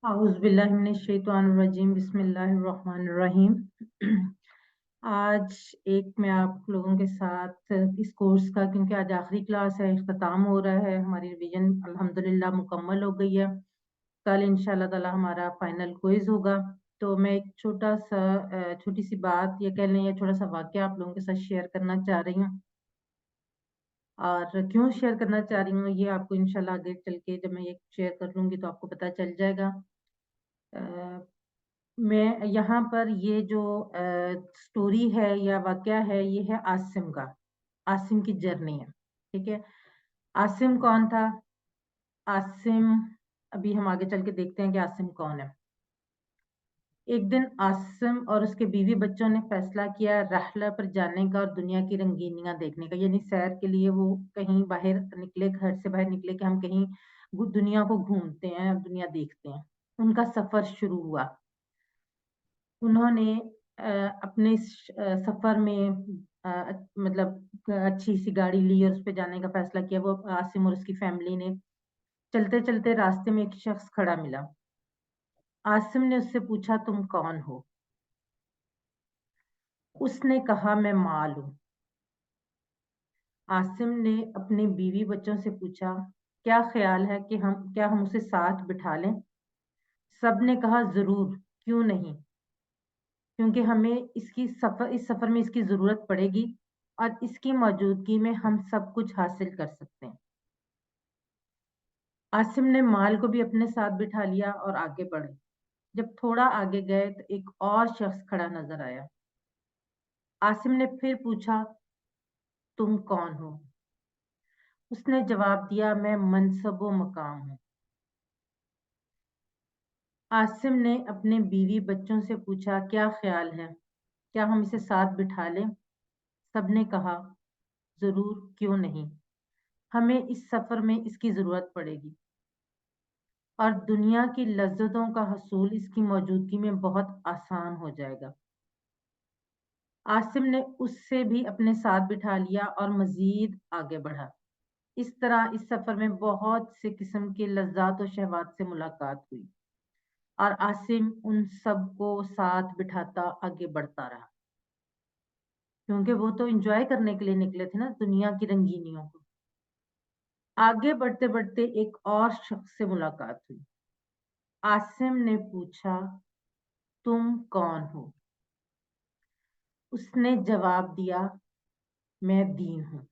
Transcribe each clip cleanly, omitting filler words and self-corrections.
औज़ुबिल्लाहिमिनश्शैतानिर्रजीम बिस्मिल्लाहिर्रहमानिर्रहीम। आज मैं आप लोगों के साथ इस कोर्स का, क्योंकि आज आखिरी क्लास है, इख्तिताम हो रहा है, हमारी रिवीजन अल्हम्दुलिल्लाह मुकम्मल हो गई है। कल इंशाअल्लाह ताला हमारा फाइनल क्विज होगा। तो मैं एक छोटी सी बात या कह लें या छोटा सा वाक़या आप लोगों के साथ शेयर करना चाह रही हूँ। और क्यों शेयर करना चाह रही हूँ ये आपको इंशाल्लाह आगे चल के जब मैं ये शेयर कर लूँगी तो आपको पता चल जाएगा। अ, मैं यहाँ पर ये जो स्टोरी है या वाक़या है, ये है आसिम का। आसिम की जर्नी है, ठीक है? आसिम कौन था? आसिम अभी हम आगे चल के देखते हैं कि आसिम कौन है। एक दिन आसिम और उसके बीवी बच्चों ने फैसला किया रहला पर जाने का और दुनिया की रंगीनियाँ देखने का। यानी सैर के लिए वो कहीं बाहर निकले, घर से बाहर निकले कि हम कहीं दुनिया को घूमते हैं, दुनिया देखते हैं। उनका सफ़र शुरू हुआ। उन्होंने अपने सफ़र में मतलब अच्छी सी गाड़ी ली और उस पे जाने का फैसला किया। वो आसिम और उसकी फैमिली ने चलते-चलते रास्ते में एक शख्स खड़ा मिला। आसिम ने उससे पूछा, तुम कौन हो? उसने कहा, मैं माल हूँ। आसिम ने अपने बीवी बच्चों से पूछा, क्या ख्याल है कि हम उसे साथ बिठा लें? सब ने कहा, जरूर, क्यों नहीं, क्योंकि हमें इस सफर में इसकी जरूरत पड़ेगी और इसकी मौजूदगी में हम सब कुछ हासिल कर सकते हैं। आसिम ने माल को भी अपने साथ बिठा लिया और आगे बढ़े। जब थोड़ा आगे गए तो एक और शख्स खड़ा नजर आया। आसिम ने फिर पूछा, तुम कौन हो? उसने जवाब दिया, मैं मनसब मकाम हूँ। आसिम ने अपने बीवी बच्चों से पूछा, क्या ख्याल है, क्या हम इसे साथ बिठा लें? सबने कहा, जरूर, क्यों नहीं, हमें इस सफर में इसकी जरूरत पड़ेगी और दुनिया की लज्जतों का हसूल इसकी मौजूदगी में बहुत आसान हो जाएगा। आसिम ने उससे भी अपने साथ बिठा लिया और मजीद आगे बढ़ा। इस तरह इस सफर में बहुत से किस्म के लज्जात और शहवात से मुलाकात हुई और आसिम उन सब को साथ बिठाता आगे बढ़ता रहा, क्योंकि वो तो एंजॉय करने के लिए निकले थे ना दुनिया की रंगीनियों को। आगे बढ़ते बढ़ते एक और शख्स से मुलाकात हुई। आसिम ने पूछा, तुम कौन हो? उसने जवाब दिया, मैं दीन हूँ।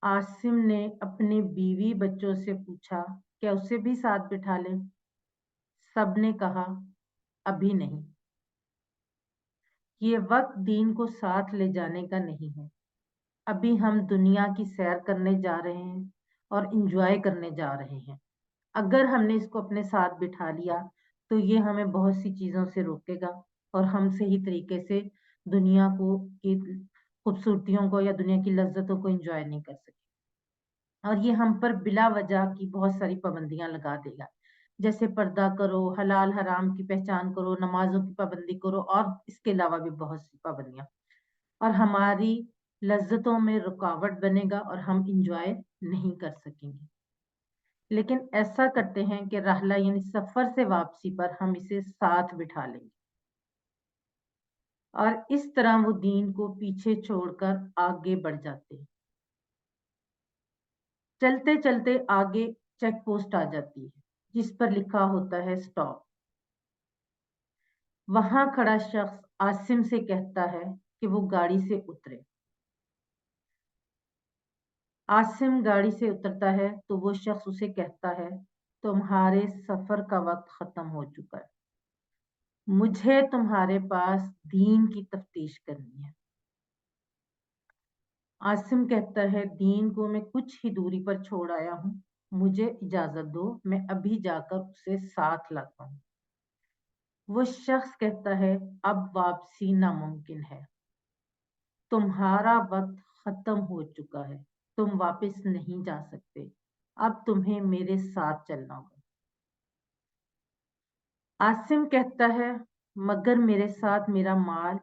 आसिम ने अपने बीवी बच्चों से पूछा, क्या उसे भी साथ बिठा लें? सबने कहा, अभी नहीं, ये वक्त दीन को साथ ले जाने का नहीं है। अभी हम दुनिया की सैर करने जा रहे हैं और इंजॉय करने जा रहे हैं। अगर हमने इसको अपने साथ बिठा लिया तो ये हमें बहुत सी चीजों से रोकेगा और हम सही तरीके से दुनिया को की खूबसूरतियों को या दुनिया की लज्जतों को एंजॉय नहीं कर सकते। और ये हम पर बिला वजह की बहुत सारी पाबंदियां लगा देगा, जैसे पर्दा करो, हलाल हराम की पहचान करो, नमाजों की पाबंदी करो और इसके अलावा भी बहुत सी पाबंदियां। और हमारी लज्जतों में रुकावट बनेगा और हम इंजॉय नहीं कर सकेंगे। लेकिन ऐसा करते हैं कि रहला यानी सफर से वापसी पर हम इसे साथ बिठा लेंगे और इस तरह वो दीन को पीछे छोड़कर आगे बढ़ जाते हैं। चलते चलते आगे चेक पोस्ट आ जाती है जिस पर लिखा होता है स्टॉप। वहां खड़ा शख्स आसिम से कहता है कि वो गाड़ी से उतरे। आसिम गाड़ी से उतरता है तो वो शख्स उसे कहता है, तुम्हारे सफर का वक्त खत्म हो चुका है, मुझे तुम्हारे पास दीन की तफ्तीश करनी है। आसिम कहता है, दीन को मैं कुछ ही दूरी पर छोड़ आया हूँ, मुझे इजाजत दो, मैं अभी जाकर उसे साथ लाता हूँ। वो शख्स कहता है, अब वापसी नामुमकिन है, तुम्हारा वक्त खत्म हो चुका है, तुम वापस नहीं जा सकते, अब तुम्हें मेरे साथ चलना होगा। आसिम कहता है, मगर मेरे साथ मेरा माल,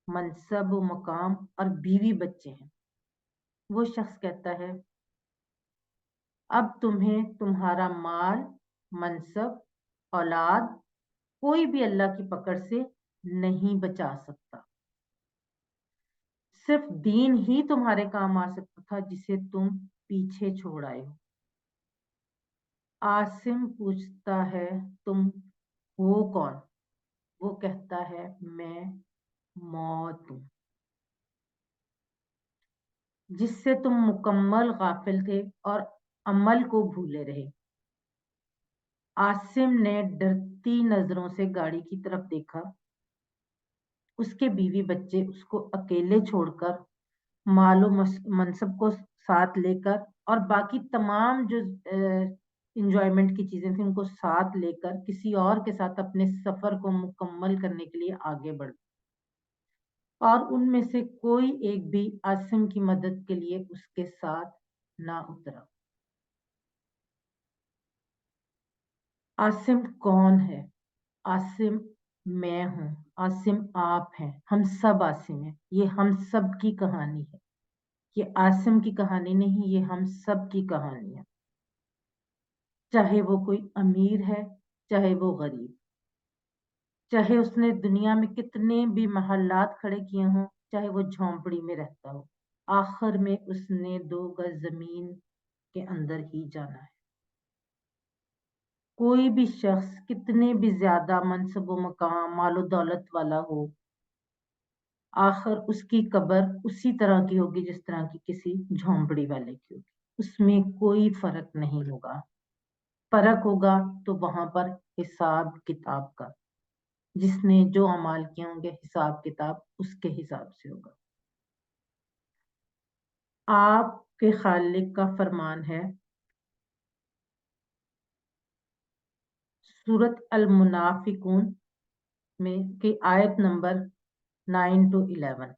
मनसब, मकाम और बीवी बच्चे हैं। वो शख्स कहता है, अब तुम्हें तुम्हारा माल, منصب, औलाद कोई भी अल्लाह की पकड़ से नहीं बचा सकता. सिर्फ दीन ही तुम्हारे काम आ सकता था जिसे तुम पीछे छोड़ आए हो. आसिम पूछता है तुम हो कौन? वो कहता है मैं मौत हूं जिससे तुम मुकम्मल गाफिल थे और अमल को भूले रहे. आसिम ने डरती नजरों से गाड़ी की तरफ देखा. उसके बीवी बच्चे उसको अकेले छोड़कर, मालो मनसब को साथ लेकर और बाकी तमाम जो इंजॉयमेंट की चीजें थी उनको साथ लेकर किसी और के साथ अपने सफर को मुकम्मल करने के लिए आगे बढ़. और उनमें से कोई एक भी आसिम की मदद के लिए उसके साथ ना उतरा. आसिम कौन है? आसिम मैं हूं. आसिम आप हैं. हम सब आसिम हैं. ये हम सब की कहानी है. ये आसिम की कहानी नहीं, ये हम सब की कहानी है. चाहे वो कोई अमीर है, चाहे वो गरीब, चाहे उसने दुनिया में कितने भी महल्लात खड़े किए हों, चाहे वो झोंपड़ी में रहता हो, आखिर में उसने 2 गज जमीन के अंदर ही जाना है. कोई भी शख्स कितने भी ज्यादा मनसब व मकाम मालो दौलत वाला हो, आखिर उसकी कब्र उसी तरह की होगी जिस तरह की किसी झोंपड़ी वाले की होगी. उसमें कोई फर्क नहीं होगा. फर्क होगा तो वहां पर हिसाब किताब का. जिसने जो अमाल किए होंगे हिसाब किताब उसके हिसाब से होगा. आपके खालिक का फरमान है, सूरत अल मुनाफिकून में की आयत नंबर 9 to 11.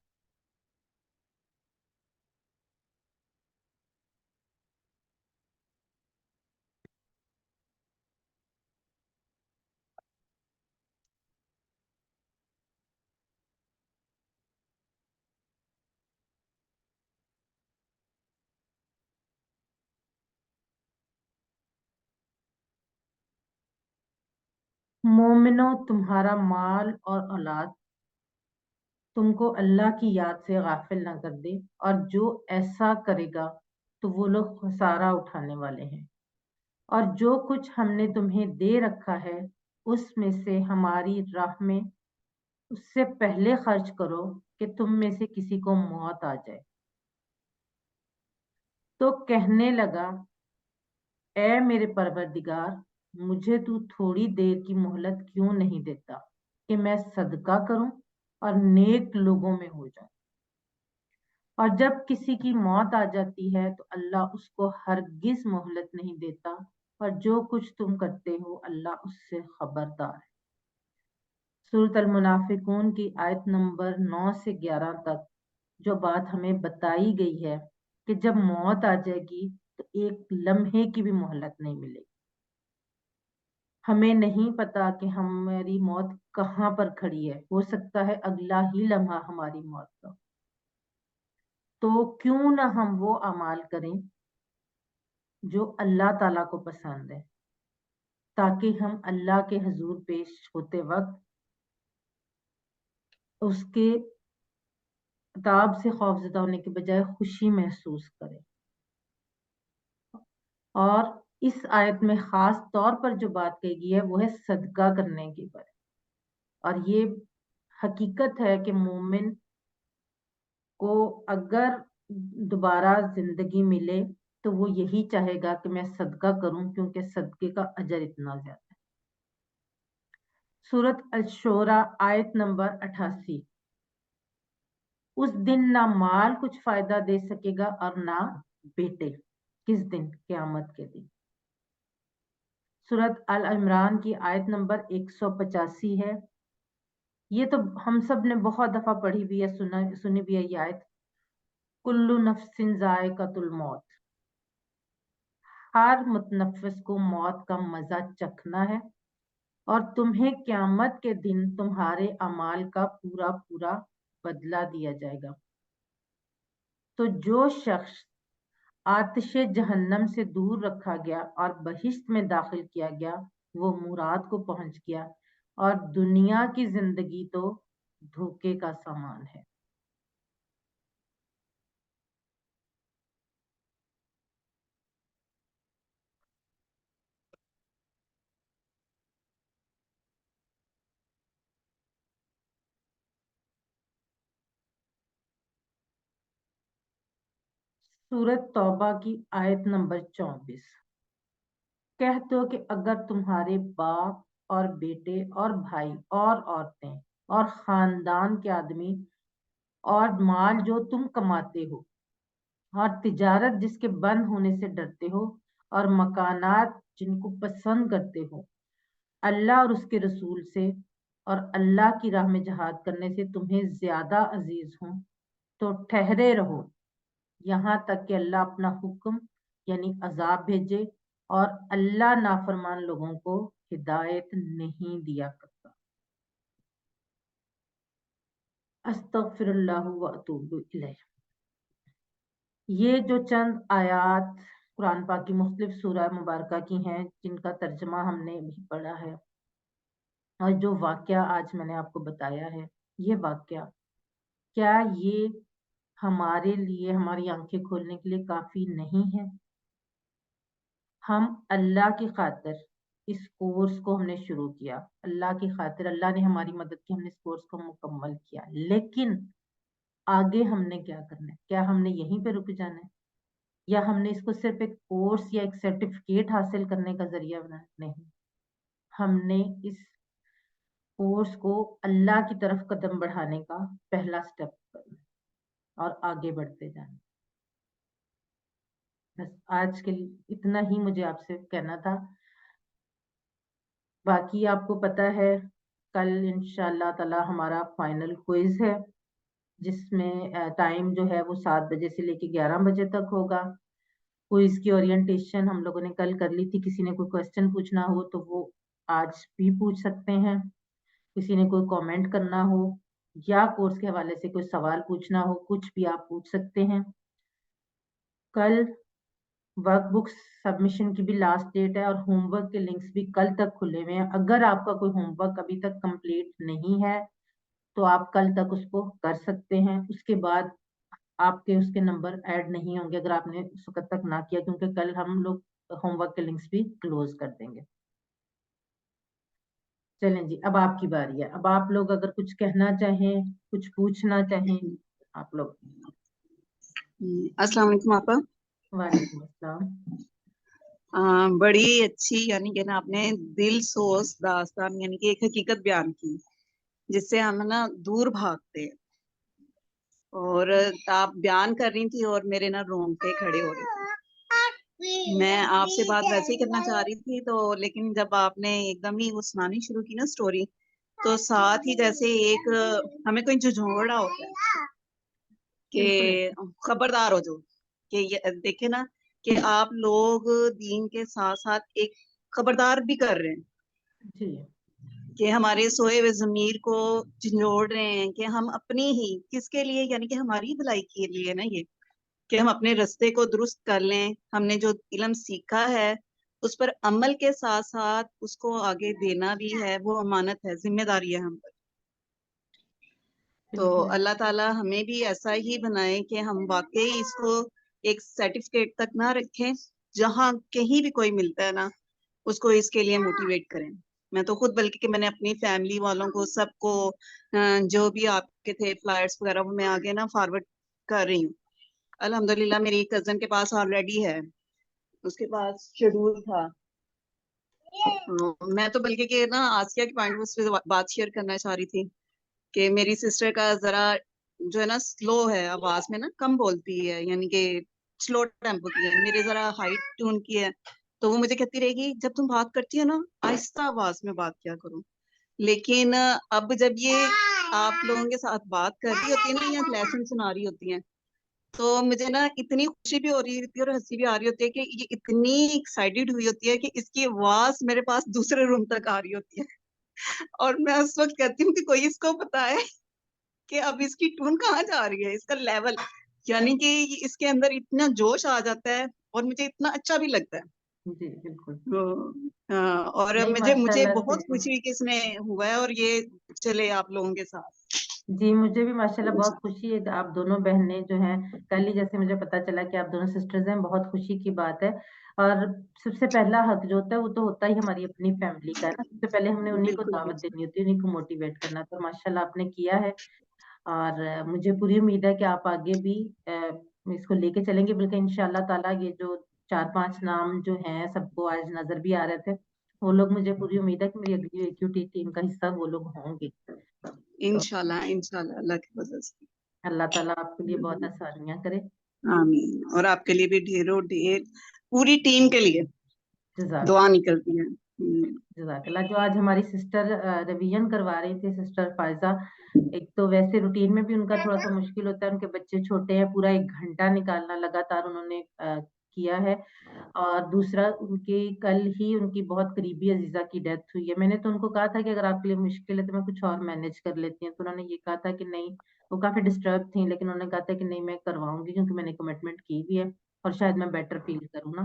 मोमिनो, तुम्हारा माल और औलाद तुमको अल्लाह की याद से गाफिल न कर दे, और जो ऐसा करेगा तो वो लोग खसारा उठाने वाले हैं. और जो कुछ हमने तुम्हें दे रखा है उसमें से हमारी राह में उससे पहले खर्च करो कि तुम में से किसी को मौत आ जाए. तो कहने लगा, ए मेरे परवरदिगार, मुझे तू थोड़ी देर की मोहलत क्यों नहीं देता कि मैं सदका करूं और नेक लोगों में हो जाऊं. और जब किसी की मौत आ जाती है तो अल्लाह उसको हरगिज मोहलत नहीं देता, और जो कुछ तुम करते हो अल्लाह उससे खबरदार है. सूरत अल मुनाफिकून की आयत नंबर 9 से 11 तक जो बात हमें बताई गई है कि जब मौत आ जाएगी तो एक लम्हे की भी मोहलत नहीं मिलेगी. हमें नहीं पता कि हमारी मौत कहाँ पर खड़ी है. हो सकता है अगला ही लम्हा हमारी मौत का. तो क्यों ना हम वो अमाल करें जो अल्लाह ताला को पसंद है, ताकि हम अल्लाह के हजूर पेश होते वक्त उसके किताब से खौफजदा होने के बजाय खुशी महसूस करें. और इस आयत में खास तौर पर जो बात कही गई है वो है सदका करने की पर. और ये हकीकत है कि मोमिन को अगर दोबारा जिंदगी मिले तो वो यही चाहेगा कि मैं सदका करूं, क्योंकि सदके का अजर इतना ज्यादा है. सूरत अश-शोरा आयत नंबर 88. उस दिन ना माल कुछ फायदा दे सकेगा और ना बेटे. किस दिन? क़यामत के दिन. सूरत अल इमरान की आयत नंबर 185 है. ये तो हम सब ने बहुत दफा पढ़ी भी है, सुनी भी है ये आयत. कुल्लु नफ्सिन जायकातुल मौत. हर मुतनफ्फिस को मौत का मजा चखना है, और तुम्हें क़यामत के दिन तुम्हारे अमाल का पूरा पूरा बदला दिया जाएगा. तो जो शख्स आतिश जहन्नम से दूर रखा गया और बहिश्त में दाखिल किया गया, वो मुराद को पहुंच गया, और दुनिया की जिंदगी तो धोखे का सामान है। सूरत तौबा की आयत नंबर 24। कहते हो कि अगर तुम्हारे बाप और बेटे और भाई और औरतें और खानदान के आदमी और माल जो तुम कमाते हो और तिजारत जिसके बंद होने से डरते हो और मकानात जिनको पसंद करते हो अल्लाह और उसके रसूल से और अल्लाह की राह में जहाद करने से तुम्हें ज्यादा अजीज हो, तो ठहरे रहो यहाँ तक कि अल्लाह अपना हुक्म यानी अजाब भेजे, और अल्लाह नाफरमान लोगों को हिदायत नहीं दिया करता। अस्तगफिरुल्लाह व अतूबु इलैह। ये जो चंद आयात कुरान पाक की मुख्तलिफ सूरह मुबारका की हैं, जिनका तर्जमा हमने भी पढ़ा है, और जो वाकया आज मैंने आपको बताया है, ये वाकया क्या ये हमारे लिए हमारी आंखें खोलने के लिए काफी नहीं है? हम अल्लाह की खातिर इस कोर्स को हमने शुरू किया, अल्लाह की खातिर, अल्लाह ने हमारी मदद की, हमने इस कोर्स को मुकम्मल किया, लेकिन आगे हमने क्या करना है? क्या हमने यहीं पे रुक जाना है, या हमने इसको सिर्फ एक कोर्स या एक सर्टिफिकेट हासिल करने का जरिया बनाना है? नहीं, हमने इस कोर्स को अल्लाह की तरफ कदम बढ़ाने का पहला स्टेप करना और आगे बढ़ते जाना। बस आज के लिए इतना ही मुझे आपसे कहना था। बाकी आपको पता है कल इंशाल्लाह ताला हमारा फाइनल क्विज है, जिसमें टाइम जो है वो 7 बजे से लेके 11 बजे तक होगा। क्विज की ओरिएंटेशन हम लोगों ने कल कर ली थी। किसी ने कोई क्वेश्चन पूछना हो तो वो आज भी पूछ सकते हैं। किसी ने कोई कमेंट करना हो या कोर्स के हवाले से कोई सवाल पूछना हो, कुछ भी आप पूछ सकते हैं। कल वर्कबुक सबमिशन की भी लास्ट डेट है और होमवर्क के लिंक्स भी कल तक खुले हुए हैं। अगर आपका कोई होमवर्क अभी तक कंप्लीट नहीं है तो आप कल तक उसको कर सकते हैं। उसके बाद आपके उसके नंबर ऐड नहीं होंगे अगर आपने उस वक्त तक ना किया, क्योंकि कल हम लोग होमवर्क के लिंक्स भी क्लोज कर देंगे। चलें जी, अब आपकी बारी है। अब आप लोग अगर कुछ कहना चाहें, कुछ पूछना चाहें, आप लोग। अस्सलाम वालेकुम आपा। वालेकुम अस्सलाम। बड़ी अच्छी यानी कि ना आपने दिल सोच दास्तान यानी कि एक हकीकत बयान की जिससे हम ना दूर भागते हैं। और आप बयान कर रही थी और मेरे ना रोंगटे खड़े हो रहे थे। मैं आपसे बात वैसे ही करना चाह रही थी तो लेकिन जब आपने एकदम ही वो सुनानी शुरू की ना स्टोरी, तो साथ ही जैसे एक हमें कोई झंझोड़ा होता है बिल्कुल कि खबरदार हो जाओ कि ये देखे ना कि आप लोग दीन के साथ साथ एक खबरदार भी कर रहे हैं जी। कि हमारे सोए हुए ज़मीर को झंझोड़ रहे हैं कि हम अपनी ही किसके लिए यानी कि हमारी भलाई के लिए ना ये कि हम अपने रास्ते को दुरुस्त कर लें। हमने जो इल्म सीखा है उस पर अमल के साथ साथ उसको आगे देना भी है, वो अमानत है, जिम्मेदारी है हम पर। तो बिल्कुल अल्लाह ताला हमें भी ऐसा ही बनाए कि हम वाकई इसको एक सर्टिफिकेट तक ना रखें, जहाँ कहीं भी कोई मिलता है ना उसको इसके लिए मोटिवेट करें। मैं तो खुद बल्कि कि मैंने अपनी फैमिली वालों को सबको जो भी आपके थे फ्लायर्स वगैरह वो मैं आगे ना फॉरवर्ड कर रही हूँ। अल्हम्दुलिल्लाह मेरी कजन के पास ऑलरेडी है, उसके पास शेड्यूल था। मैं तो बल्कि कि ना आसिया के पॉइंट उस पे बात शेयर करना चाह रही थी कि मेरी सिस्टर का जरा जो है ना स्लो है, आवाज में ना कम बोलती है, यानी कि स्लो टेम्पो की है, मेरे जरा हाइट ट्यून की है। तो वो मुझे कहती रहेगी जब तुम बात करती हो ना आहिस्ता आवाज में बात किया करो। लेकिन अब जब ये आप लोगों के साथ बात कर रही होती है ना या लेसन सुना रही होती है, तो मुझे ना इतनी खुशी भी हो रही होती है और हंसी भी आ रही होती है कि ये इतनी एक्साइटेड हुई होती है कि इसकी आवाज मेरे पास दूसरे रूम तक आ रही होती है। और मैं उस वक्त कहती हूँ कि कोई इसको बताए कि अब इसकी टून कहाँ जा रही है, इसका लेवल। यानी कि इसके अंदर इतना जोश आ जाता है और मुझे इतना अच्छा भी लगता है। जी बिल्कुल। हाँ, और नहीं मुझे मुझे माशाल्लाह से। बहुत खुशी कि इसमें हुआ है और ये चले आप लोगों के साथ। जी मुझे भी माशाल्लाह बहुत खुशी है कि आप दोनों बहनें जो हैं, कल ही जैसे मुझे पता चला कि आप दोनों सिस्टर्स हैं, बहुत खुशी की बात है। और सबसे पहला हक जो होता है वो तो होता ही हमारी अपनी फैमिली का है ना, सबसे पहले हमने उन्हीं को बिल्कुल दावत बिल्कुल। देनी होती है, उन्हीं को मोटिवेट करना, तो माशाल्लाह आपने किया है। और मुझे पूरी उम्मीद है कि आप आगे भी इसको लेके चलेंगे, बल्कि इंशाल्लाह ताला ये जो 4-5 नाम जो हैं सबको आज नजर भी आ रहे थे, वो लोग मुझे पूरी उम्मीद है कि मेरी अगली AQT टीम का हिस्सा वो लोग होंगे। तो इंशाल्लाह इंशाल्लाह अल्लाह की वजह से। अल्लाह ताला आपके लिए बहुत आसानियां करे। आमीन। और आपके लिए भी ढेरों ढेर, पूरी टीम के लिए दुआ जजाकल्ला। निकलती है। जजाकल्ला। जो आज हमारी सिस्टर रिवीजन करवा रही थी, सिस्टर फायजा, एक तो वैसे रूटीन में भी उनका थोड़ा सा मुश्किल होता है, उनके बच्चे छोटे हैं, पूरा 1 घंटा निकालना लगातार उन्होंने किया है। और दूसरा उनकी कल ही उनकी बहुत करीबी अजीजा की डेथ हुई है। मैंने तो उनको कहा था कि अगर आपके लिए मुश्किल है तो मैं कुछ और मैनेज कर लेती हूँ, तो उन्होंने ये कहा था कि नहीं, वो काफी डिस्टर्ब थी, लेकिन उन्होंने कहा था कि नहीं मैं करवाऊंगी क्योंकि मैंने कमिटमेंट की भी है और शायद मैं बेटर फील करूँ ना।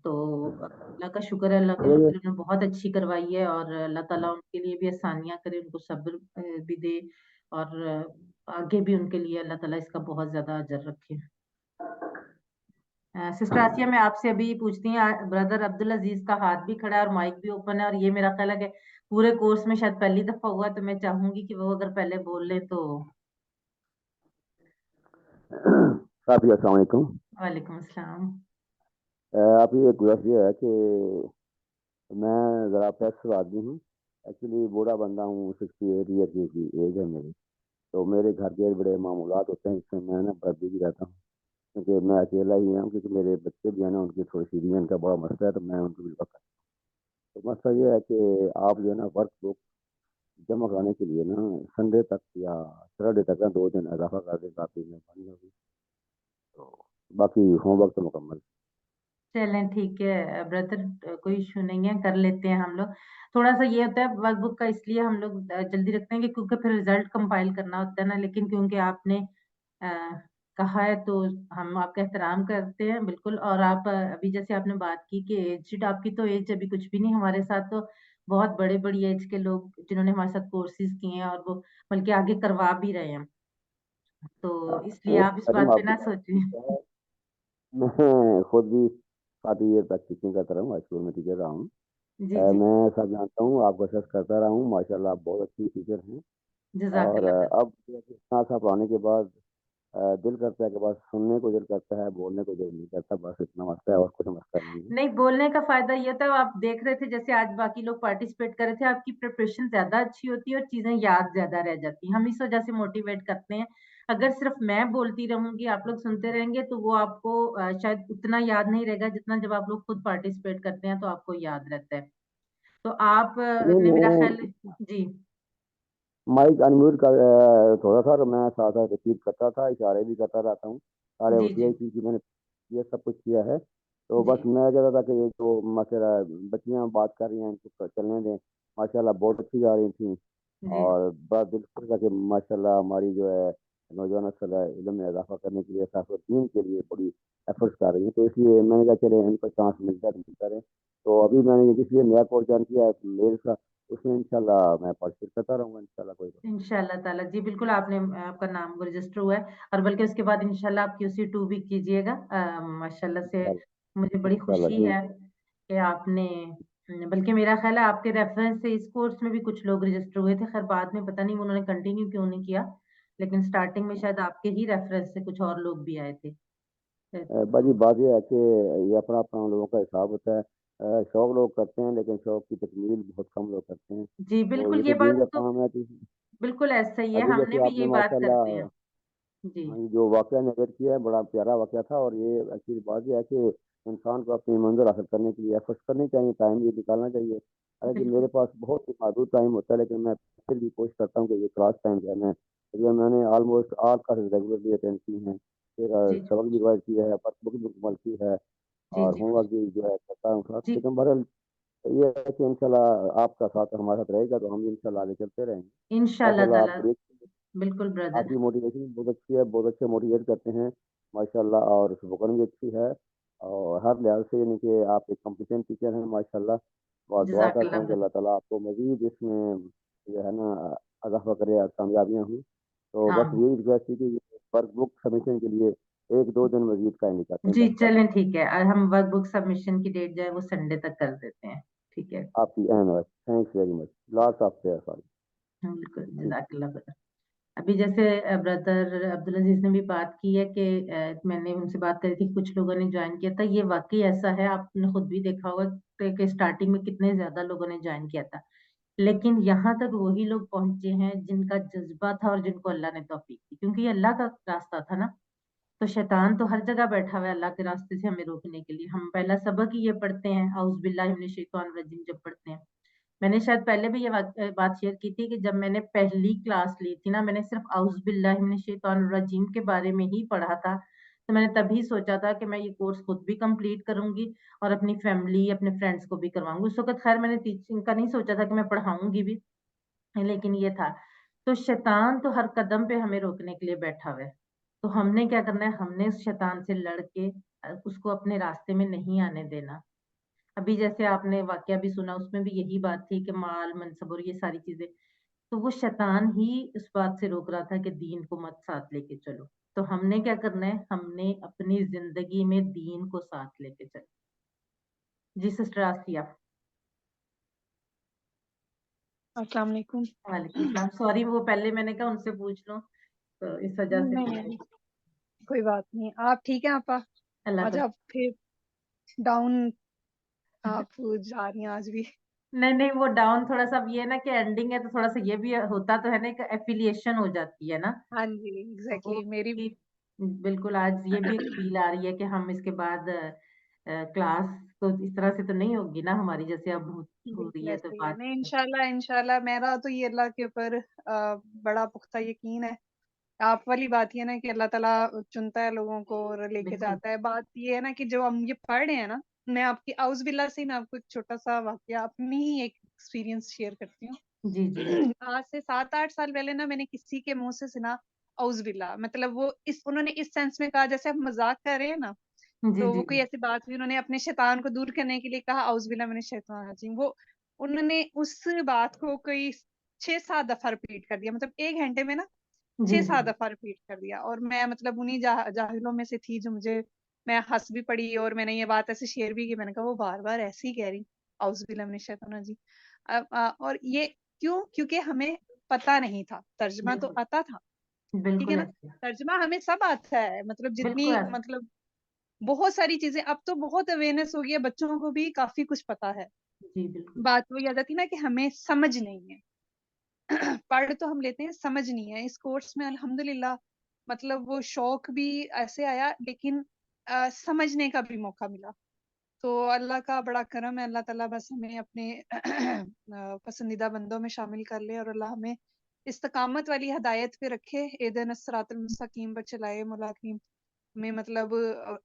तो अल्लाह का शुक्र है, अल्लाह का ये शुक्र है, उन्होंने बहुत अच्छी करवाई है। और अल्लाह ताला उनके लिए भी आसानियां करे, उनको सब्र भी दे। और आगे भी उनके लिए अल्लाह ताला इसका बहुत ज्यादा अजर रखे। सिस्टर आसिया, मैं आपसे अभी पूछती हूँ, ब्रदर अब्दुल अजीज का हाथ भी खड़ा है और माइक भी ओपन है, और ये मेरा ख्याल है कि पूरे कोर्स में शायद पहली दफा हुआ, तो मैं चाहूंगी कि वो अगर पहले बोल ले तो। साथी अस्सलाम वालेकुम। वालेकुम अस्सलाम। आप ये गुजारिश ये है कि मैं ज़रा फ्लेक्सिबल आदमी हूँ। एक्चुअली बूढ़ा बंदा हूँ, 68 ईयर की एज है मेरी। तो मेरे घर के बड़े मामूलात होते हैं, जिसमें मैं ना बड़ा बिजी रहता हूँ, क्योंकि मैं अकेला ही हूँ, क्योंकि मेरे बच्चे भी हैं ना, उनकी थोड़ी सी विजन का बड़ा मसला है, तो मैं उनको भी वक्त। तो मसला ये है कि आप जो है ना वर्क बुक जमा कराने के लिए ना संडे तक या सैटरडे तक ना 2 दिन इजाफा कर दें, काफ़ी मेहरबानी होगी। तो बाकी होमवर्क तो मुकम्मल। चलें ठीक है ब्रदर, कोई इशू नहीं है, कर लेते हैं हम लोग। थोड़ा सा ये होता है वर्कबुक का, इसलिए हम लोग जल्दी रखते हैं कि क्योंकि फिर रिजल्ट कंपाइल करना होता है ना, लेकिन क्योंकि आपने अ, कहा है तो हम आपका एहतराम करते हैं बिल्कुल। और आप अभी जैसे आपने बात की कि एज, आपकी तो एज अभी कुछ भी नहीं, हमारे साथ तो बहुत बड़े बड़ी एज के लोग जिन्होंने हमारे साथ कोर्सेज किए हैं और वो बल्कि आगे करवा भी रहे हैं, तो इसलिए वो आप इस मैडम बात पे आपकी ना बात सोचें। ठीक है। मैं खुद भी 7 ईयर तक टीचिंग करता रहा हूँ, हाई स्कूल में टीचर रहा हूँ। जी जी। मैं सब जानता हूँ, आपको सर्च करता रहा हूँ, माशाल्लाह आप बहुत अच्छी टीचर हैं। और जजाकल्ला ब्रदर। अब इतना सा पढ़ाने के बाद दिल करता है कि बस सुनने को दिल करता है, बोलने को दिल नहीं करता, बस इतना मसला है और कुछ मसला नहीं है। नहीं, बोलने का फायदा ये था, आप देख रहे थे जैसे आज बाकी लोग पार्टिसिपेट कर रहे थे, आपकी प्रिपरेशन ज्यादा अच्छी होती है और चीजें याद ज्यादा रह जाती हैं। हम इस वजह से मोटिवेट करते हैं। अगर सिर्फ मैं बोलती रहूंगी, आप लोग सुनते रहेंगे, तो वो आपको शायद उतना याद नहीं रहेगा जितना जब आप लोग खुद पार्टिसिपेट करते हैं तो आपको याद रहता है। तो आप नहीं ने मेरा ख्याल। मैं जी माइक अनम्यूट कर थोड़ा सा, और मैं साथ साथ रिपीट करता था, इशारे भी करता रहता हूँ, सारे जी जी होशियारी की कि मैंने ये सब कुछ किया है। तो जी बस मैं कहता था कि ये जो मसला बच्चियाँ बात कर रही हैं इनको चलने दें। माशाल्लाह बहुत अच्छी जा रही थी। जी और बड़ा दिल खुश था कि माशाल्लाह हमारी जो है नौजवान नस्ल है इल्म में इजाफा करने के लिए, खास तौर दीन के लिए बड़ी एफर्ट्स कर रही है। तो इसलिए मैंने कहा चले इनको चांस मिलता है तो मिलता रहे। तो अभी मैंने इसलिए नया कोर्स ज्वाइन किया है मेल का, उसमें इंशाल्लाह मैं पार्टिसिपेट करता रहूँगा इंशाल्लाह। कोई इंशाल्लाह ताला। जी बिल्कुल, आपने आपका नाम रजिस्टर हुआ है, और बल्कि उसके बाद इंशाल्लाह आप QC2 भी कीजिएगा। माशाल्लाह से इंशाल्लाह मुझे बड़ी इंशाल्लाह खुशी जी। है कि आपने बल्कि मेरा ख्याल है आपके रेफरेंस से इस कोर्स में भी कुछ लोग रजिस्टर हुए थे, खैर बाद में पता नहीं उन्होंने कंटिन्यू क्यों नहीं किया, लेकिन स्टार्टिंग में शायद आपके ही रेफरेंस से कुछ और लोग भी आए थे। बाजी तो बात ये है कि ये अपना अपना लोगों का हिसाब होता है। शौक लोग करते हैं, लेकिन शौक की तकमील बहुत कम लोग करते हैं। जी तो बिल्कुल, ये ये तो दीन बात का तो काम है कि बिल्कुल ऐसा ही है, अभी हमने जैसे भी आपने ये बात करते हैं। माशाल्लाह जी हाँ, ये जो वाक़या नज़र किया है बड़ा प्यारा वाक़या था। और ये एक्चुअली बात ये है कि इंसान को अपनी मंज़िल हासिल करने के लिए एफर्ट्स करनी चाहिए, टाइम भी निकालना चाहिए। हालांकि मेरे बिल्कुल। पास बहुत ही महदूद टाइम होता है, लेकिन मैं फिर भी कोशिश करता हूँ कि ये क्लास टाइम जो है मैं, तकरीबन मैंने almost all classes regularly attend की हैं। फिर जी जी सबक भी रिवाइज किया है, वर्क बुक भी मुकम्मल की है, जी और जी होमवर्क भी जो है करता हूँ साथ। जी। लेकिन बहरहाल ये है कि इंशाल्लाह आपका साथ हमारे साथ रहेगा, तो हम भी इंशाल्लाह आगे चलते रहेंगे। इंशाल्लाह माशाल्लाह आप ताला। ब्रेक बिल्कुल ब्रदर। आपकी मोटिवेशन बहुत अच्छी है, बहुत अच्छे मोटिवेट करते हैं माशाल्लाह, और स्पोकन भी अच्छी है और हर लिहाज से, यानी कि आप एक कॉम्पिटेंट टीचर हैं माशाल्लाह। और दुआ करता जज़ाकल्लाह हूँ कि ब्रदर। अल्लाह ताला आपको मज़ीद इसमें जो है ना अज़ाफ़ा करे और कामयाबियाँ हों। तो बस आमीन। यही रिक्वेस्ट थी कि वर्क बुक सबमिशन के लिए 1-2 दिन मज़ीद काइंडली करते हैं जी ताकि चलें, ठीक है। हम वर्क बुक सबमिशन की डेट जो है वो संडे तक कर देते हैं, ठीक है। आपकी अहम। Thanks very much. Lots of prayer for बिल्कुल, यू। जज़ाकल्लाह ब्रदर। अभी जैसे ब्रदर अब्दुल अजीज ने भी बात की है कि मैंने उनसे बात करी थी, कुछ लोगों ने ज्वाइन किया था। ये वाकई ऐसा है, आपने खुद भी देखा होगा कि स्टार्टिंग में कितने ज्यादा लोगों ने ज्वाइन किया था, लेकिन यहाँ तक वही लोग पहुंचे हैं जिनका जज्बा था और जिनको अल्लाह ने तौफीक दी, क्योंकि ये अल्लाह का रास्ता था ना। तो शैतान तो हर जगह बैठा हुआ है अल्लाह के रास्ते से हमें रोकने के लिए। हम पहला सबक ही ये पढ़ते हैं, औज़ बिल्लाहि मिनश शैतानिर रजीम, जब पढ़ते हैं। मैंने शायद पहले भी ये बात शेयर की थी कि जब मैंने पहली क्लास ली थी ना, मैंने सिर्फ औज़ बिल्लाहि मिनश शैतानिर रजीम के बारे में ही पढ़ा था। तो मैंने तभी सोचा था कि मैं ये कोर्स खुद भी कंप्लीट करूंगी और अपनी फैमिली, अपने फ्रेंड्स को भी करवाऊंगी। उस वक्त खैर मैंने टीचिंग का नहीं सोचा था कि मैं पढ़ाऊंगी भी, लेकिन ये था। तो शैतान तो हर कदम पे हमें रोकने के लिए बैठा हुआ है। तो हमने क्या करना है, हमने उस शैतान से लड़ के उसको अपने रास्ते में नहीं आने देना। अभी जैसे आपने वाकया भी सुना, उसमें भी यही बात थी कि माल, मनसब और ये सारी चीजें, तो वो शैतान ही उस बात से रोक रहा था कि दीन को मत साथ लेके चलो। तो हमने क्या करना है, हमने अपनी जिंदगी में दीन को साथ लेके चलो। जी सिस्टर आसिया। अस्सलाम वालेकुम। वालेकुम सलाम। सॉरी, वो पहले मैंने कहा उनसे पूछ लो, तो इस वजह से नहीं फिर नहीं, कोई बात नहीं। आप ठीक हैं आपा? अल्लाह आज का आप फिर डाउन आप जा रही हैं आज भी? नहीं नहीं, वो डाउन थोड़ा सा, अब ये है ना कि एंडिंग है तो थोड़ा सा ये भी होता तो है ना, एक एफिलिएशन हो जाती है ना। हाँ जी, तो वो एग्जैक्टली मेरी भी बिल्कुल, आज ये भी एक फील आ रही है कि हम इसके बाद क्लास तो इस तरह से तो नहीं होगी ना हमारी, जैसे अब हो रही बिल्कुल है, तो ऐसे ही है। बात नहीं, इंशाल्लाह इंशाल्लाह मेरा तो ये अल्लाह के ऊपर बड़ा पुख्ता यकीन है। आप वाली बात ये है ना कि अल्लाह ताला चुनता है लोगों को और लेके बिल्कुल। जाता है। बात ये है ना कि जो हम ये पढ़ रहे हैं ना, मैं आपकी आउज़ बिल्ला से मैं आपको एक छोटा सा वाकया अपनी ही एक एक्सपीरियंस शेयर करती हूँ। जी जी आज से 7-8 साल पहले ना मैंने किसी के मुंह से सुना औज़ बिल्ला, मतलब वो इस उन्होंने इस सेंस में कहा जैसे हम मजाक कर रहे हैं ना, जी तो वो जी कोई जी ऐसी बात हुई, उन्होंने अपने शैतान को दूर करने के लिए कहा औज़ बिल्ला मिनश शैतानिर रजीम। वो उन्होंने उस बात को कोई 6-7 दफा रिपीट कर दिया, मतलब 1 घंटे में ना जी 6-7 जी दफा रिपीट कर दिया। और मैं मतलब उन्हीं जाहिलों में से थी जो मुझे, मैं हंस भी पड़ी और मैंने ये बात ऐसे शेयर भी की। मैंने कहा वो बार बार ऐसे ही कह रही औज़ बिल्ला मिनश शैतानिर रजीम। और ये क्यों? क्योंकि हमें पता नहीं था, तर्जमा तो बिल्कुल आता था, ठीक है बिल्कुल ना? ऐसे। तर्जमा हमें सब आता है, मतलब बिल्कुल जितनी ऐसे। मतलब बहुत सारी चीजें अब तो बहुत अवेयरनेस हो गई है, बच्चों को भी काफी कुछ पता है। जी बिल्कुल बात वही आ जाती है ना कि हमें समझ नहीं है। पढ़ तो हम लेते हैं, समझ नहीं है। इस कोर्स में अल्हम्दुलिल्लाह मतलब वो शौक भी ऐसे आया, लेकिन समझने का भी मौका मिला। तो अल्लाह का बड़ा करम है, अल्लाह ताला बस हमें अपने पसंदीदा बंदों में शामिल कर ले और अल्लाह हमें इस्तकामत वाली हदायत पे रखे, इहदिनस सिरातल मुस्तकीम पर चलाए। मौला करीम हमें मतलब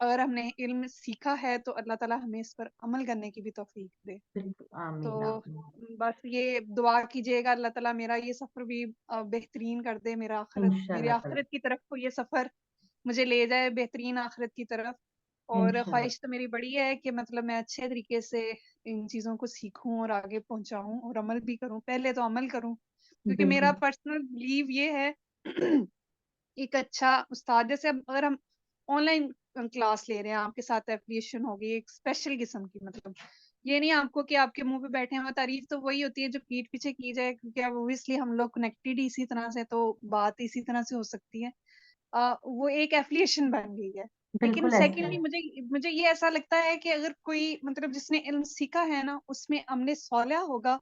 अगर हमने इल्म सीखा है तो अल्लाह ताला हमें इस पर अमल करने की भी तौफीक दे। बिल्कुल। तो आमीन आमीन। बस ये दुआ कीजिएगा अल्लाह ताला मेरा ये सफ़र भी बेहतरीन कर दे, मेरा आखिरत, मेरी इंशाल्लाह ताला। आखिरत की तरफ को ये सफ़र मुझे ले जाए, बेहतरीन आखिरत की तरफ। और इंशाल्लाह। ख्वाहिश तो मेरी बड़ी है कि मतलब मैं अच्छे तरीके से इन चीज़ों को सीखूं और आगे पहुंचाऊं और अमल भी करूं। पहले तो अमल करूं, क्योंकि मेरा बिल्कुल पर्सनल बिलीव ये है एक अच्छा उस्ताद, जैसे अब अगर हम ऑनलाइन क्लास ले रहे हैं, आपके साथ एफिलिएशन होगी एक स्पेशल किस्म की, मतलब ये नहीं आपको कि आपके मुंह पे बैठे हैं। तारीफ तो वही होती है जो पीठ पीछे की जाए, क्योंकि अब ओब्वियसली हम लोग कनेक्टेड ही इसी तरह से, तो बात इसी तरह से हो सकती है। वो एक एफिलिएशन बन गई है। लेकिन बिल्कुल ऐसे सेकेंडली है। मुझे मुझे ये ऐसा लगता है कि अगर कोई मतलब जिसने इल्म सीखा है ना, उसमें अमले सौला होगा,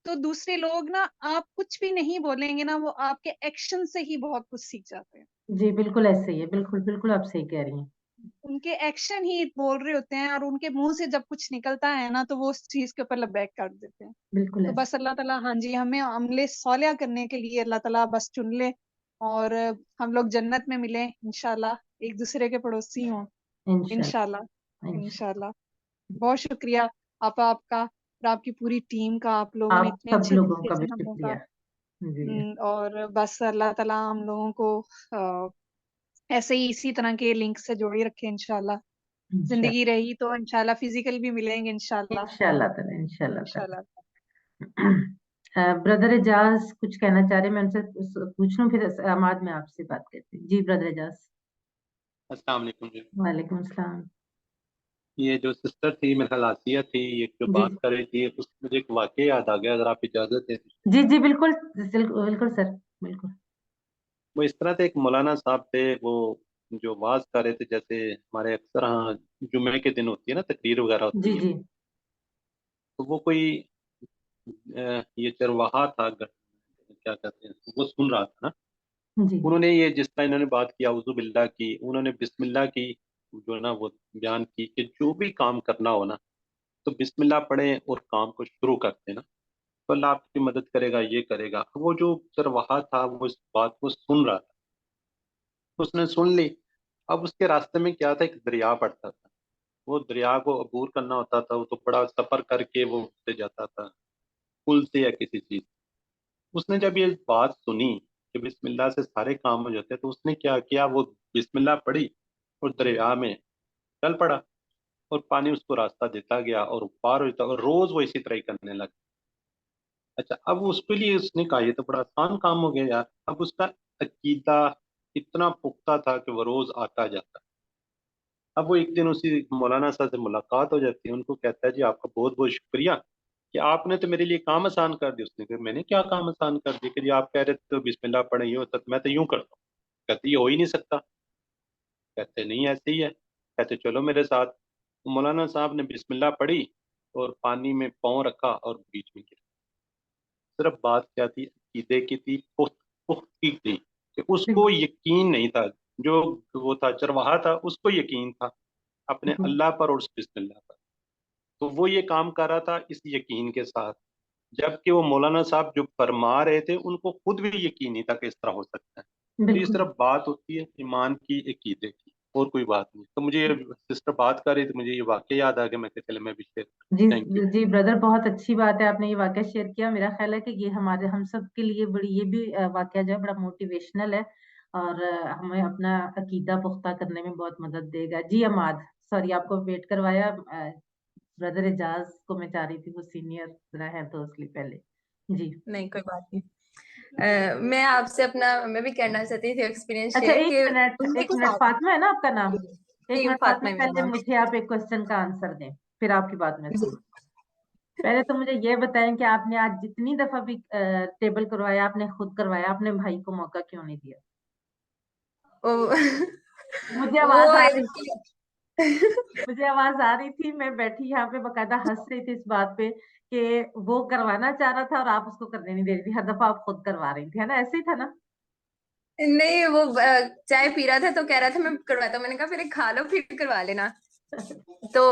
तो दूसरे लोग ना आप कुछ भी नहीं बोलेंगे ना, वो आपके एक्शन से ही बहुत कुछ सीख जाते हैं। जी बिल्कुल ऐसे ही है। बिल्कुल बिल्कुल, आप सही कह रही हैं। उनके एक्शन ही बोल रहे होते हैं और उनके मुंह से जब कुछ निकलता है ना, तो वो उस चीज के ऊपर लबैक कर देते हैं। बिल्कुल तो ऐसे। बस अल्लाह ताला, हाँ जी, हमें अमले सौलिया करने के लिए अल्लाह ताला बस चुन ले और हम लोग जन्नत में मिले इंशाल्लाह, एक दूसरे के पड़ोसी हों इंशाल्लाह इंशाल्लाह। इंशाल्लाह। इंशाल्लाह। बहुत शुक्रिया आपका और आपकी पूरी टीम का, आप लोगों ने आप इतने सब अच्छे लोगों तरीके का से भी हम लोगों का शुक्रिया। جی और बस अल्लाह ताला हम लोगों को ऐसे ही इसी तरह के लिंक से जोड़े रखे इंशाल्लाह। जिंदगी रही तो इंशाल्लाह फिजिकल भी मिलेंगे इंशाल्लाह। इंशाल्लाह ताला, इंशाल्लाह इंशाल्लाह। ताला। ब्रदर एजाज कुछ कहना चाह रहे हैं, मैं उनसे पूछ लूं, फिर अमाद में आपसे बात करती हूँ। जी ब्रदर एजाज। अस्सलाम वालेकुम जी। वालेकुम सलाम। ये जो सिस्टर थी मेरे ख्याल आसिया थी, ये जो जी बात कर रही थी, उस मुझे एक वाकया याद आ गया, अगर आप इजाजत है। जी जी बिल्कुल बिल्कुल सर, बिल्कुल। वो इस तरह से एक मौलाना साहब थे, वो जो वाज कर रहे थे, जैसे हमारे अक्सर हाँ जुम्मे के दिन होती है ना, तकरीर वगैरह जी होती है, जी तो वो कोई ये चरवाहा था, क्या कहते हैं, वो सुन रहा था ना। जी उन्होंने ये जिस तरह इन्होंने बात की औज़ु बिल्लाह की, उन्होंने बिस्मिल्लाह की जो ना वो बयान की कि जो भी काम करना हो ना, तो बिस्मिल्लाह पढ़ें और काम को शुरू कर देना, तो अल्लाह आपकी मदद करेगा, ये करेगा। वो जो चरवाहा था वो इस बात को सुन रहा था, उसने सुन ली। अब उसके रास्ते में क्या था, एक दरिया पड़ता था, वो दरिया को अबूर करना होता था, वो तो बड़ा सफर करके वो से जाता था, पुल से या किसी चीज। उसने जब ये बात सुनी कि बिस्मिल्लाह से सारे काम हो जाते हैं, तो उसने क्या किया, वो बिस्मिल्लाह पढ़ी और दरिया में चल पड़ा, और पानी उसको रास्ता देता गया और पार होता, और रोज वो इसी तरह ही करने लगा। अच्छा, अब उसके लिए उसने कहा ये तो बड़ा आसान काम हो गया यार। अब उसका अकीदा इतना पुख्ता था कि वो रोज आता जाता। अब वो एक दिन उसी मौलाना साहब से मुलाकात हो जाती है, उनको कहता है जी आपका बहुत बहुत शुक्रिया कि आपने तो मेरे लिए काम आसान कर दिया। उसने कहा मैंने क्या काम आसान कर दिया कि जी आप कह रहे थे तो बिस्मिल्लाह पढ़े, ये होता तो मैं तो यूं करता हूँ। कहते ये हो ही नहीं सकता। कहते नहीं ऐसे ही है। कहते चलो मेरे साथ। तो मौलाना साहब ने बिस्मिल्लाह पढ़ी और पानी में पाँव रखा और बीच में गिरा। सिर्फ बात क्या थी, अकीदे की थी, पुख्तगी थी कि उसको यकीन नहीं था। जो वो था चरवाहा था, उसको यकीन था अपने अल्लाह पर और उस बिस्मिल्लाह पर, तो वो ये काम कर रहा था इस यकीन के साथ। जबकि वो मौलाना साहब जो फरमा रहे थे, उनको खुद भी यकीन नहीं था कि इस तरह हो सकता है। तो इस बिल्कुल। तरह बात होती है ईमान की, अकीदे की, और कोई बात नहीं। तो मुझे सिस्टर बात कर रही थी, मुझे ये वाकया याद आ गया, मैं कहा चले मैं भी शेयर। जी थैंक यू। जी ब्रदर, बहुत अच्छी बात है आपने ये वाकया शेयर किया। मेरा ख्याल है कि ये हमारे हम सब के लिए बड़ी, ये भी वाकया जो है बड़ा मोटिवेशनल है, और हमें अपना अकीदा पुख्ता करने में बहुत मदद देगा। जी अमाद, सॉरी आपको वेट करवाया। ब्रदर एजाज को मैं चाह रही थी, वो सीनियर है तो इसलिए पहले। जी नहीं कोई बात नहीं। मैं आपसे अपना मैं भी करना चाहती थी एक्सपीरियंस अच्छा, शेयर एक कि मिनट उनके एक कुछ मिनट, फातिमा है ना आपका नाम? एक मिनट फातिमा, फातिमा है मेरा पहले नाम। मुझे आप एक क्वेश्चन का आंसर दें, फिर आपकी बात मैं जी। सुनूं। पहले तो मुझे ये बताएं कि आपने आज जितनी दफा भी टेबल करवाया, आपने खुद करवाया, आपने भाई को मौका क्यों नहीं दिया? वो मुझे वो आवाज आ रही थी, actually- मुझे आवाज आ रही थी, मैं बैठी यहाँ पे बकायदा हंस रही थी इस बात पे कि वो करवाना चाह रहा था और आप उसको करने नहीं दे रही थी, हर दफा आप खुद करवा रही थी, है ना? ऐसे ही था ना? नहीं वो चाय पी रहा था तो कह रहा था मैं करवाता हूँ। मैंने कहा पहले खा लो फिर करवा लेना। तो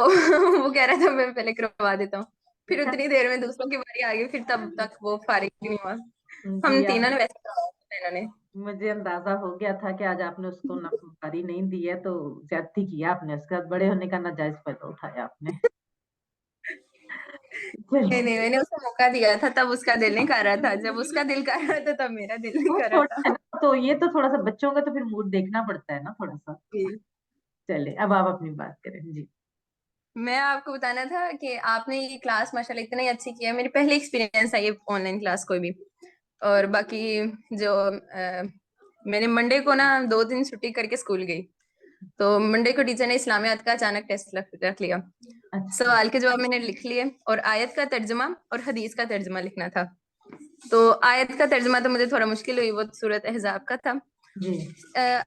वो कह रहा था मैं पहले करवा देता हूँ। फिर उतनी देर में दूसरों की बारी आ गई, फिर तब तक वो फारिग नहीं हुआ। हम जी तीनों ने वैसे करवाया इन्होंने। मुझे अंदाजा हो गया था कि आज आपने उसको नफरदारी नहीं दी है, तो ज्यादती किया आपने, उसके बाद बड़े होने का नाजायज फायदा उठाया आपने। नहीं नहीं, मैंने उसे मौका दिया था, तब उसका दिल नहीं कर रहा था। जब उसका दिल कर रहा था तब मेरा दिल नहीं वो कर रहा छोटा है था। ना, तो ये तो थोड़ा सा बच्चों का तो फिर मूड देखना पड़ता है ना थोड़ा सा। जी। चले अब आप अपनी बात करें। जी मैं आपको बताना था कि आपने ये क्लास माशाल्लाह इतनी अच्छी की है। मेरी पहली एक्सपीरियंस है ये ऑनलाइन क्लास कोई भी। और बाकी जो मैंने मंडे को ना 2 दिन छुट्टी करके स्कूल गई, तो मंडे को टीचर ने इस्लामियात का अचानक टेस्ट रख लिया। अच्छा। सवाल के जवाब मैंने लिख लिए और आयत का तर्जमा और हदीस का तर्जमा लिखना था। तो आयत का तर्जमा तो मुझे थोड़ा मुश्किल हुई, वो सूरत अहज़ाब का था। जी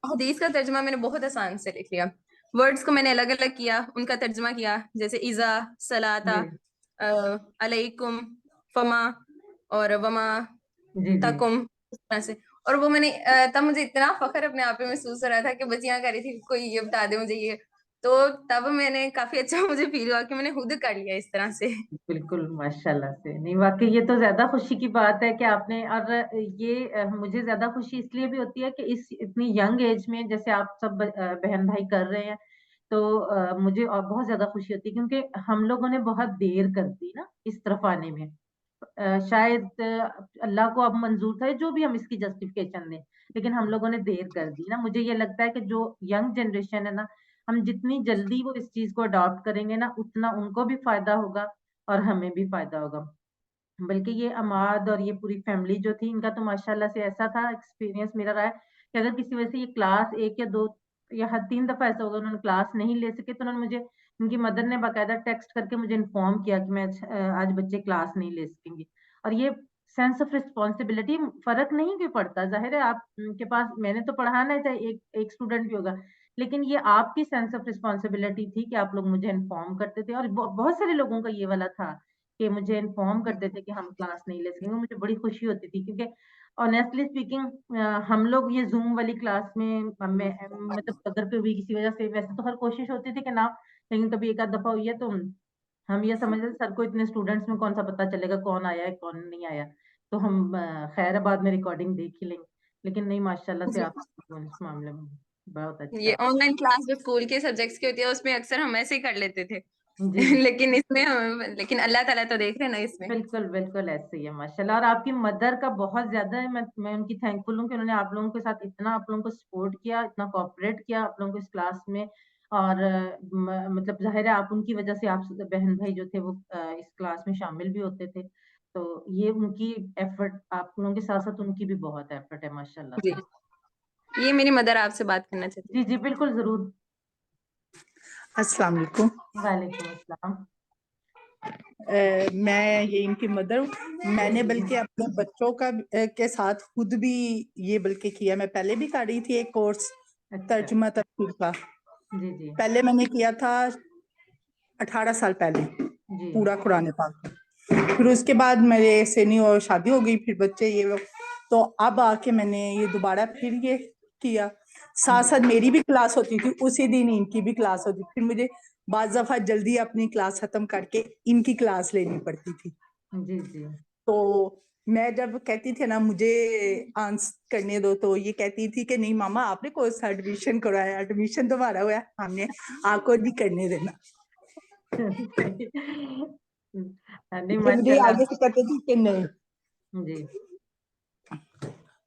हदीस का तर्जमा मैंने बहुत आसान से लिख लिया। वर्ड्स को मैंने अलग अलग किया, उनका तर्जमा किया, जैसे इज़ा, सलाता, अलैकुम, फमा और वमा जी जी तकुम, इस तरह से। और वो मैंने तब मुझे इतना फख्र अपने आप पे महसूस हो रहा था कि बच्चियां कह रही थी कोई ये बता दे मुझे ये। तो तब मैंने काफी अच्छा मुझे फील हुआ कि मैंने खुद कर लिया इस तरह से। बिल्कुल माशाल्लाह से। नहीं वाकई ये तो ज्यादा खुशी की बात है कि आपने, और ये मुझे ज्यादा खुशी इसलिए भी होती है कि इस इतनी यंग एज में जैसे आप सब बहन भाई कर रहे हैं, तो मुझे और बहुत ज्यादा खुशी होती है, क्योंकि हम लोगों ने बहुत देर कर दी ना इस तरफ आने में। शायद अल्लाह को अब मंजूर था, जो भी हम इसकी जस्टिफिकेशन दें, लेकिन हम लोगों ने देर कर दी ना। मुझे ये लगता है कि जो यंग जनरेशन है ना, हम जितनी जल्दी वो इस चीज को अडॉप्ट करेंगे ना, उतना उनको भी फायदा होगा और हमें भी फायदा होगा। बल्कि ये अमाद और ये पूरी फैमिली जो थी, इनका तो माशाल्लाह से ऐसा था एक्सपीरियंस मेरा रहा है कि अगर किसी वजह से ये क्लास 1 या 2 या हद 3 दफा ऐसा होगा उन्होंने क्लास नहीं ले सके, तो उन्होंने मुझे, उनकी मदर ने बाकायदा टेक्स्ट करके मुझे इन्फॉर्म किया कि मैं आज बच्चे क्लास नहीं ले सकेंगे। और ये सेंस ऑफ रिस्पॉन्सिबिलिटी, फर्क नहीं क्यों पड़ता, जाहिर है आप के पास, मैंने तो पढ़ाना है, चाहे एक स्टूडेंट भी होगा, लेकिन ये आपकी सेंस ऑफ रिस्पॉन्सिबिलिटी थी कि आप लोग मुझे इन्फॉर्म करते थे। और बहुत सारे लोगों का ये वाला था कि मुझे इन्फॉर्म करते थे कि हम क्लास नहीं ले सकेंगे। मुझे बड़ी खुशी होती थी, क्योंकि ऑनेस्टली स्पीकिंग हम लोग ये जूम वाली क्लास में मतलब अगर कभी किसी वजह से, वैसे तो हर कोशिश होती थी कि ना, लेकिन कभी एक आध दफा हुई है तो हम ये समझते थे सर को इतने स्टूडेंट्स में कौन सा पता चलेगा कौन आया है कौन नहीं आया, तो हम खैर बाद में रिकॉर्डिंग देख ही लेंगे। लेकिन नहीं, माशाल्लाह से आप इस मामले में बहुत ये अच्छा। ऑनलाइन क्लास जो स्कूल के सब्जेक्ट्स की होती है उसमें अक्सर हम ऐसे ही कर लेते थे। जी लेकिन इसमें लेकिन अल्लाह ताला तो देख रहे हैं ना इसमें। बिल्कुल बिल्कुल ऐसे ही है माशाल्लाह। और आपकी मदर का बहुत ज्यादा है, मैं उनकी थैंकफुल हूँ कि उन्होंने आप लोगों के साथ इतना, आप लोगों को सपोर्ट किया, इतना कोऑपरेट किया आप लोगों को इस क्लास में। और मतलब जाहिर है आप उनकी वजह से, आप बहन भाई जो थे वो इस क्लास में शामिल भी होते थे, तो ये उनकी एफर्ट, आप लोगों के साथ साथ उनकी भी बहुत एफर्ट है माशाल्लाह जी, से। ये मेरी मदर आपसे बात करना चाहती जी जी बिल्कुल जरूर। अस्सलाम वालेकुम। वालेकुम अस्सलाम। मैं ये इनकी मदर हूँ। मैंने बल्कि अपने बच्चों का के साथ खुद भी ये बल्कि किया। मैं पहले भी कर रही थी एक कोर्स अच्छा तर्जुमा तफसीर का। जी जी पहले मैंने किया था 18 साल पहले जी पूरा कुरान पाक। फिर उसके बाद मेरे सेनी और शादी हो गई, फिर बच्चे ये लोग, तो अब आके मैंने ये दोबारा फिर ये किया। साथ साथ मेरी भी क्लास होती थी, उसी दिन इनकी भी क्लास होती थी। फिर मुझे बाज़ दफा जल्दी अपनी क्लास खत्म करके इनकी क्लास लेनी पड़ती थी। जी जी तो मैं जब कहती थी ना मुझे आंसर करने दो, तो ये कहती थी कि नहीं मामा आपने कोर्स एडमिशन करवाया, एडमिशन तुम्हारा हुआ है, हमने आपको नहीं करने देना। नहीं फिर मुझे माशाल्लाह। आगे से कहते थे कि नहीं। जी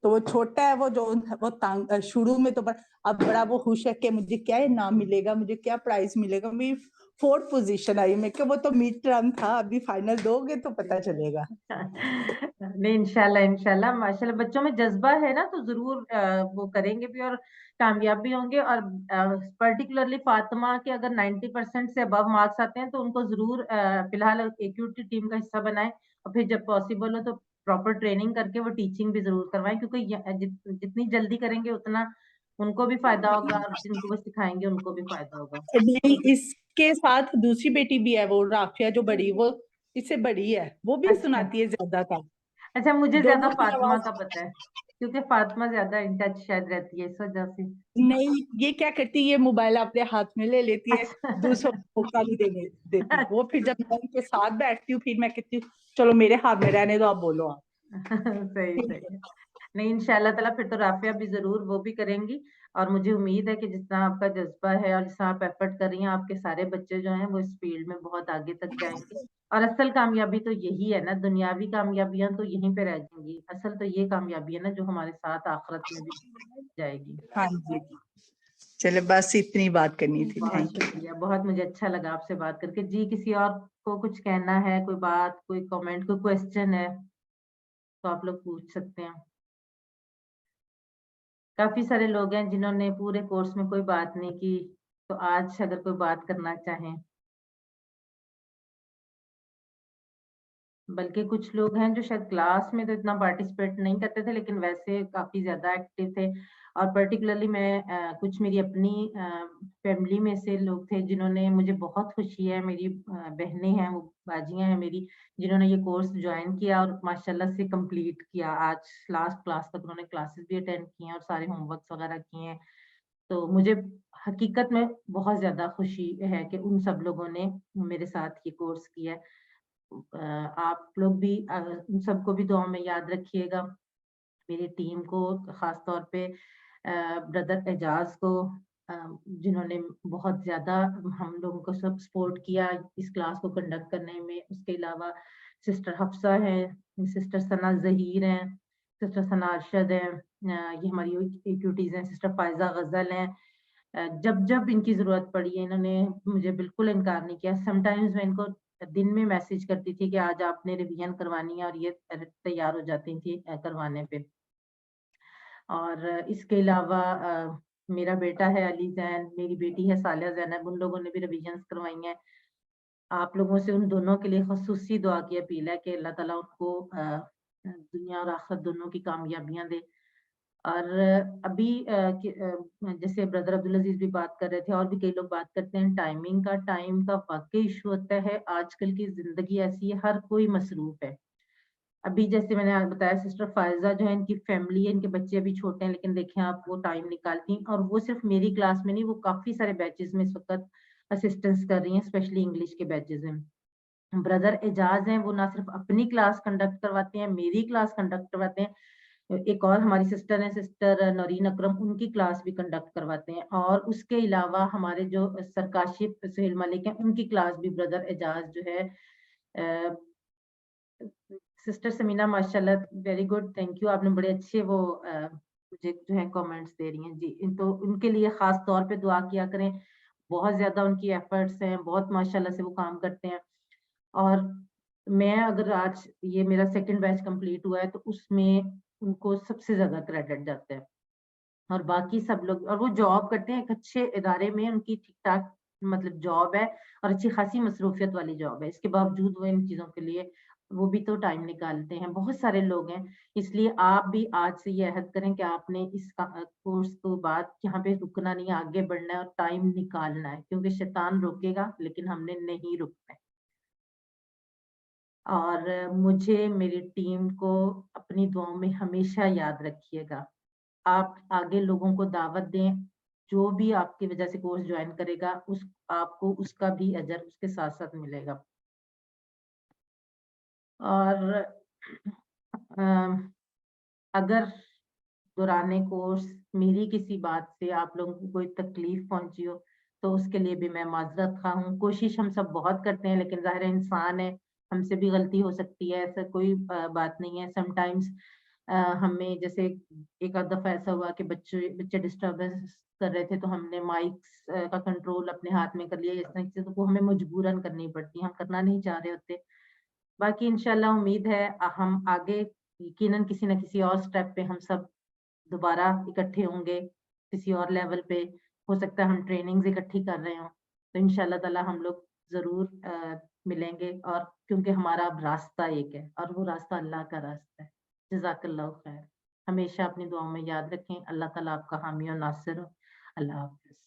तो वो छोटा है, वो जो वो तंग शुरू में तो अब बड़ा वो खुश है कि मुझे क्या इनाम मिलेगा, मुझे क्या प्राइज मिलेगा। मेरी 4th पोजीशन आई। मैं क्या, वो तो मिड टर्म था, अभी फाइनल दोगे तो पता चलेगा। नहीं इंशाल्लाह इंशाल्लाह माशाल्लाह, बच्चों में जज्बा है ना तो जरूर वो करेंगे भी और कामयाब भी होंगे। और पर्टिकुलरली फातिमा के अगर 90% से अबव मार्क्स आते हैं तो उनको जरूर फिलहाल एक्यूटी टीम का हिस्सा बनाएं, और फिर जब पॉसिबल हो तो प्रॉपर ट्रेनिंग करके वो टीचिंग भी जरूर करवाएं, क्योंकि जितनी जल्दी करेंगे उतना उनको भी फायदा होगा और जिनको वो सिखाएंगे उनको भी फायदा होगा। नहीं, इसके साथ दूसरी बेटी भी है, वो राफिया जो बड़ी, वो इससे बड़ी है, वो भी अच्छा सुनाती है ज्यादा था। अच्छा, मुझे ज्यादा दोनों की फातिमा का आवाज। पता है, क्योंकि फातिमा ज्यादा इन टच शायद रहती है इस वजह से। नहीं, ये क्या करती है, ये मोबाइल अपने हाथ में ले लेती है, अच्छा दूसरों को मौका नहीं देने देती। वो फिर जब मैं उनके साथ बैठती हूँ, फिर मैं कहती हूँ चलो मेरे हाथ में रहने दो, आप बोलो आप। सही सही है। नहीं इंशाल्लाह ताला फिर तो राफिया भी जरूर वो भी करेंगी। और मुझे उम्मीद है कि जितना आपका जज्बा है और जितना आप एफर्ट कर रही हैं, आपके सारे बच्चे जो हैं वो इस फील्ड में बहुत आगे तक जाएंगे। और असल कामयाबी तो यही है ना, दुनियावी कामयाबियां तो यहीं पे रह जाएंगी, असल तो ये कामयाबी है ना जो हमारे साथ आखिरत में भी जाएगी। हाँ जी, चलो बस इतनी बात करनी थी। बहुत थैंक यू। शुक्रिया, बहुत मुझे अच्छा लगा आपसे बात करके। जी किसी और को कुछ कहना है, कोई बात, कोई कमेंट, कोई क्वेश्चन है तो आप लोग पूछ सकते हैं। काफी सारे लोग हैं जिन्होंने पूरे कोर्स में कोई बात नहीं की, तो आज अगर कोई बात करना चाहें। बल्कि कुछ लोग हैं जो शायद क्लास में तो इतना पार्टिसिपेट नहीं करते थे, लेकिन वैसे काफी ज्यादा एक्टिव थे। और पर्टिकुलरली मैं कुछ मेरी अपनी फैमिली में से लोग थे जिन्होंने, मुझे बहुत खुशी है, मेरी बहनें हैं, वो बाजियां हैं मेरी, जिन्होंने ये कोर्स ज्वाइन किया और माशाल्लाह से कंप्लीट किया। आज लास्ट क्लास तक उन्होंने क्लासेस भी अटेंड किए हैं और सारे होमवर्क वगैरह किए हैं। तो मुझे हकीकत में बहुत ज्यादा खुशी है कि उन सब लोगों ने मेरे साथ ये कोर्स किया है। आप लोग भी उन सबको भी दुआ में याद रखिएगा, मेरी टीम को, खास तौर पे ब्रदर एजाज को, जिन्होंने बहुत ज्यादा हम लोगों को सब सपोर्ट किया इस क्लास को कंडक्ट करने में। उसके अलावा सिस्टर हफ्सा है, सिस्टर सना ज़हीर हैं, सिस्टर सना अरशद हैं, ये हमारी क्यूटीज़ हैं, सिस्टर फ़ायज़ा गज़ल हैं। जब इनकी ज़रूरत पड़ी है इन्होंने मुझे बिल्कुल इनकार नहीं किया। समटाइम्स मैं इनको दिन में मैसेज करती थी कि आज आपने रिवीजन करवानी है, और ये तैयार हो जाती थी करवाने पे। और इसके अलावा मेरा बेटा है अली ज़ैन, मेरी बेटी है सालिया ज़ैनब, उन लोगों ने भी रिवीजन्स करवाई हैं। आप लोगों से उन दोनों के लिए ख़ुसूसी दुआ की अपील है कि अल्लाह ताला उनको दुनिया और आखिरत दोनों की कामयाबियाँ दे। और अभी जैसे ब्रदर अब्दुल अजीज भी बात कर रहे थे और भी कई लोग बात करते हैं टाइमिंग का, टाइम का वाकई इशू होता है। आजकल की जिंदगी ऐसी है, हर कोई मसरूफ है। अभी जैसे मैंने आज बताया सिस्टर फायजा जो है, इनकी फैमिली है, इनके बच्चे अभी छोटे हैं, लेकिन देखें आप वो टाइम निकालती हैं, और वो सिर्फ मेरी क्लास में नहीं, वो काफी सारे बैचेस में इस वक्त असिस्टेंस कर रही हैं, स्पेशली इंग्लिश के बैचेस में। ब्रदर एजाज हैं, वो ना सिर्फ अपनी क्लास कंडक्ट करवाते हैं, मेरी क्लास कंडक्ट करवाते हैं। एक और हमारी सिस्टर है, सिस्टर नौरीन अकरम, उनकी क्लास भी कंडक्ट करवाते हैं। और उसके अलावा हमारे जो सरकाशिफ सुहेल मलिक हैं, उनकी क्लास भी ब्रदर एजाज जो है। सिस्टर समीना माशाल्लाह वेरी गुड, थैंक यू, आपने बड़े अच्छे वो मुझे जो है कमेंट्स दे रही हैं जी। तो उनके लिए खास तौर पे दुआ किया करें, बहुत ज्यादा उनकी एफर्ट्स हैं, बहुत माशाल्लाह से वो काम करते हैं। और मैं अगर आज ये मेरा सेकंड बैच कंप्लीट हुआ है तो उसमें उनको सबसे ज्यादा क्रेडिट जाता है, और बाकी सब लोग, और वो जॉब करते हैं एक अच्छे इदारे में, उनकी ठीक ठाक मतलब जॉब है और अच्छी खासी मसरूफियत वाली जॉब है। इसके बावजूद वो इन चीजों के लिए वो भी तो टाइम निकालते हैं। बहुत सारे लोग हैं, इसलिए आप भी आज से ये अहद करें कि आपने इस कोर्स के बाद यहाँ पे रुकना नहीं है, आगे बढ़ना है और टाइम निकालना है, क्योंकि शैतान रोकेगा लेकिन हमने नहीं रुकना है। और मुझे मेरी टीम को अपनी दुआओं में हमेशा याद रखिएगा। आप आगे लोगों को दावत दें, जो भी आपकी वजह से कोर्स ज्वाइन करेगा आपको उसका भी अजर उसके साथ साथ मिलेगा। और अगर दौराने कोर्स मेरी किसी बात से आप लोगों को कोई तकलीफ पहुंची हो तो उसके लिए भी मैं माजरत खा हूँ। कोशिश हम सब बहुत करते हैं, लेकिन ज़ाहिर है इंसान है, हमसे भी गलती हो सकती है, ऐसा कोई बात नहीं है। समटाइम्स हमें जैसे एक आध दफा ऐसा हुआ कि बच्चे डिस्टर्बेंस कर रहे थे, तो हमने माइक्स का कंट्रोल अपने हाथ में कर लिया, इस तरह से, तो वो हमें मजबूरन करनी पड़ती है, हम करना नहीं चाह रहे होते। बाकी इंशाल्लाह उम्मीद है हम आगे यकीनन किसी न किसी और स्टेप पे हम सब दोबारा इकट्ठे होंगे, किसी और लेवल पे। हो सकता है हम ट्रेनिंग्स इकट्ठी कर रहे हों, तो इंशाल्लाह ताला हम लोग जरूर मिलेंगे। और क्योंकि हमारा अब रास्ता एक है और वो रास्ता अल्लाह का रास्ता है। जज़ाकल्लाह खैर। हमेशा अपनी दुआओं में याद रखें। अल्लाह ताला आपका हामी और नासिर हो। अल्लाह हाफ़िज़।